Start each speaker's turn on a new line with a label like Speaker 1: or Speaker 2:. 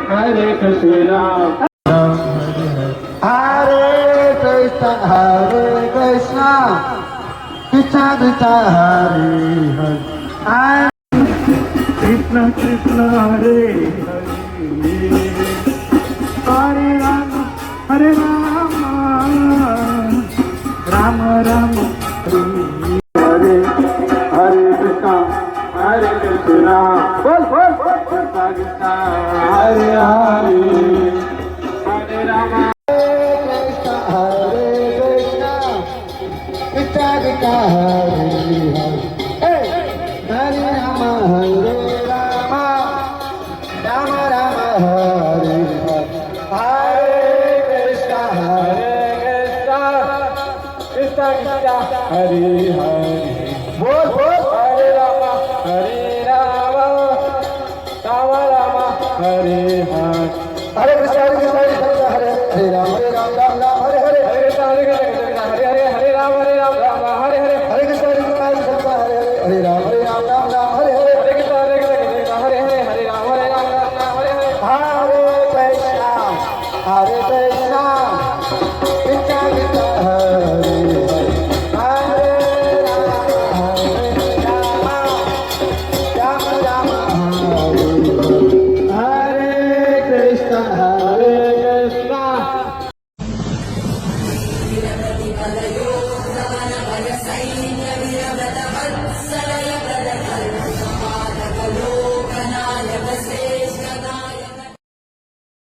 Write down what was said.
Speaker 1: Hare Krishna Ram, Hare Krishna, Krishna Krishna, Hare Hare. Krishna Krishna, Hare Hare, Hare Rama, Rama Rama, Hare Hare Krishna, Hare Krishna, Krishna Krishna, Hare Hare, Hare Rama, Krishna, Hare Krishna, Krishna Krishna, Hare Hare, Hare Rama, Hare Rama, Rama Rama, Hare Hare, Hare Krishna, Krishna Krishna, Hare Hare. Bol bol, Hare Rama, Hare Rama, Rama Rama, Hare Hare. Hare Krishna, Hare Krishna, Hare Hare Rama, Hare Rama, Rama Rama, Hare Hare. Hare Krishna, Hare Krishna, Hare Hare, Hare Rama, Hare Rama, Rama Hare Hare. Hare Krishna, Hare Krishna, Hare Rama, Hare Rama, Hare Rama, Rama Hare Hare. Hare Krishna, Hare Krishna, Hare Hare, Hare Rama, Hare Rama, Rama Hare Hare. Hare Krishna, Hare Krishna, Krishna Krishna, Hare Hare.
Speaker 2: Palayo sa manabaya sa